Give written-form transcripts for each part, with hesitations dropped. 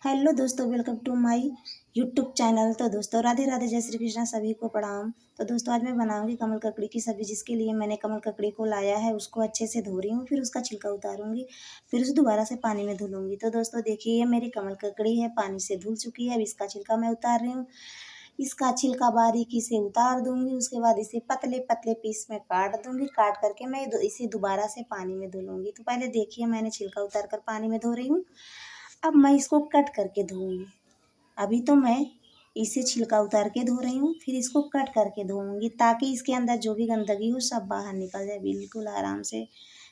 Hello दोस्तों, welcome to my YouTube channel. तो दोस्तों राधे राधे, जय श्री कृष्णा, सभी को प्रणाम। तो दोस्तों आज मैं बनाऊंगी कमल ककड़ी की सब्जी, जिसके लिए मैंने कमल ककड़ी को लाया है, उसको अच्छे से धो रही हूँ, फिर उसका छिलका उतारूंगी, फिर उसे दोबारा से पानी में धुलूंगी। तो दोस्तों देखिए, ये मेरी कमल ककड़ी है, पानी से धुल चुकी है। अब इसका छिलका मैं उतार रही हूँ। इसका छिलका बारीकी से उतार दूंगी, उसके बाद इसे पतले पतले पीस में काट दूंगी। काट करके मैं इसे दोबारा से पानी में धुलूंगी। तो पहले देखिए, मैंने छिलका उतार कर पानी में धो रही हूँ। अब मैं इसको कट करके धोऊंगी। अभी तो मैं इसे छिलका उतार के धो रही हूँ, फिर इसको कट करके धोऊंगी, ताकि इसके अंदर जो भी गंदगी हो सब बाहर निकल जाए, बिल्कुल आराम से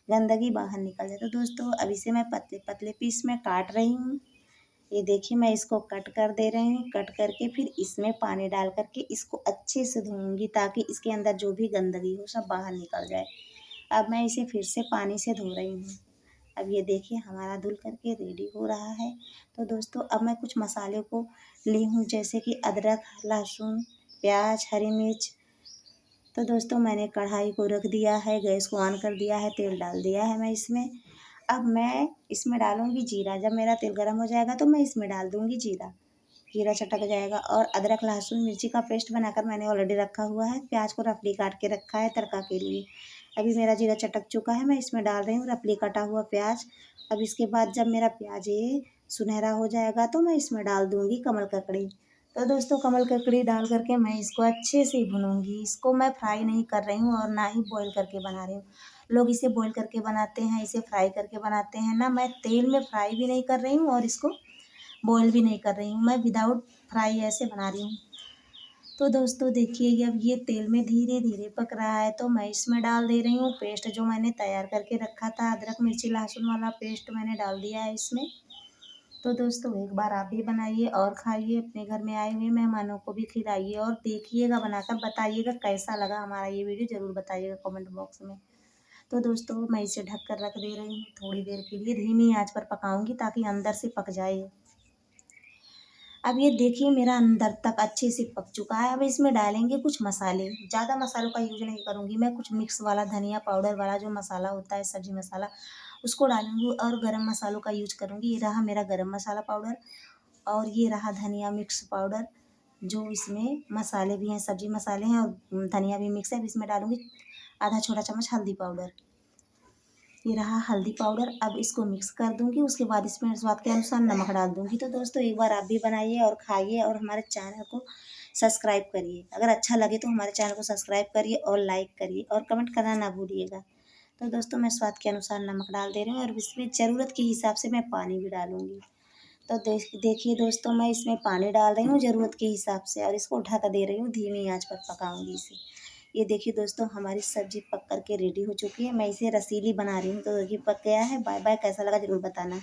गंदगी बाहर निकल जाए। तो दोस्तों अब इसे मैं पतले पतले पीस में काट रही हूँ। ये देखिए, मैं इसको कट कर दे रही हूँ। कट करके फिर इसमें पानी डाल करके इसको अच्छे से धोऊंगी, ताकि इसके अंदर जो भी गंदगी हो सब बाहर निकल जाए। अब मैं इसे फिर से पानी से धो रही हूँ। अब ये देखिए, हमारा धुल करके रेडी हो रहा है। तो दोस्तों अब मैं कुछ मसाले को ली हूँ, जैसे कि अदरक, लहसुन, प्याज, हरी मिर्च। तो दोस्तों मैंने कढ़ाई को रख दिया है, गैस को ऑन कर दिया है, तेल डाल दिया है मैं इसमें। अब मैं इसमें डालूंगी जीरा। जब मेरा तेल गर्म हो जाएगा तो मैं इसमें डाल दूंगी जीरा। जीरा चटक जाएगा, और अदरक, लहसुन, मिर्ची का पेस्ट बनाकर मैंने ऑलरेडी रखा हुआ है। प्याज को रफली काट के रखा है तड़का के लिए। अभी मेरा जीरा चटक चुका है, मैं इसमें डाल रही हूँ रफली कटा हुआ प्याज। अब इसके बाद जब मेरा प्याज ये सुनहरा हो जाएगा तो मैं इसमें डाल दूँगी कमल ककड़ी। तो दोस्तों कमल ककड़ी डाल करके मैं इसको अच्छे से भूनूंगी। इसको मैं फ्राई नहीं कर रही हूँ और ना ही बॉईल करके बना रही हूँ। लोग इसे बॉईल करके बनाते हैं, इसे फ्राई करके बनाते हैं ना। मैं तेल में फ्राई भी नहीं कर रही हूँ और इसको बॉईल भी नहीं कर रही हूँ, मैं विदाउट फ्राई ऐसे बना रही हूँ। तो दोस्तों देखिए, अब ये तेल में धीरे धीरे पक रहा है, तो मैं इसमें डाल दे रही हूँ पेस्ट जो मैंने तैयार करके रखा था। अदरक, मिर्ची, लहसुन वाला पेस्ट मैंने डाल दिया है इसमें। तो दोस्तों एक बार आप भी बनाइए और खाइए, अपने घर में आए हुए मेहमानों को भी खिलाइए, और देखिएगा बनाकर, बताइएगा कैसा लगा हमारा ये वीडियो, ज़रूर बताइएगा कमेंट बॉक्स में। तो दोस्तों मैं इसे ढक कर रख दे रही हूँ, थोड़ी देर के लिए धीमी आंच पर पकाऊंगी, ताकि अंदर से पक जाए। अब ये देखिए, मेरा अंदर तक अच्छे से पक चुका है। अब इसमें डालेंगे कुछ मसाले। ज़्यादा मसालों का यूज नहीं करूँगी मैं, कुछ मिक्स वाला धनिया पाउडर वाला जो मसाला होता है, सब्जी मसाला, उसको डालूंगी, और गरम मसालों का यूज करूँगी। ये रहा मेरा गरम मसाला पाउडर, और ये रहा धनिया मिक्स पाउडर, जो इसमें मसाले भी हैं, सब्जी मसाले हैं, और धनिया भी मिक्स है। अब इसमें डालूंगी आधा छोटा चम्मच हल्दी पाउडर। ये रहा हल्दी पाउडर। अब इसको मिक्स कर दूंगी, उसके बाद इसमें स्वाद के अनुसार नमक डाल दूंगी। तो दोस्तों एक बार आप भी बनाइए और खाइए, और हमारे चैनल को सब्सक्राइब करिए। अगर अच्छा लगे तो हमारे चैनल को सब्सक्राइब करिए और लाइक करिए, और कमेंट करना ना भूलिएगा। तो दोस्तों मैं स्वाद के अनुसार नमक डाल दे रही हूँ, और इसमें ज़रूरत के हिसाब से मैं पानी भी डालूंगी। तो देखिए दोस्तों, मैं इसमें पानी डाल रही हूँ ज़रूरत के हिसाब से, और इसको ढक दे रही हूँ, धीमी आंच पर पकाऊंगी इसे। ये देखिए दोस्तों, हमारी सब्जी पक करके रेडी हो चुकी है। मैं इसे रसीली बना रही हूँ। तो देखिए पक गया है। बाय बाय, कैसा लगा ज़रूर बताना।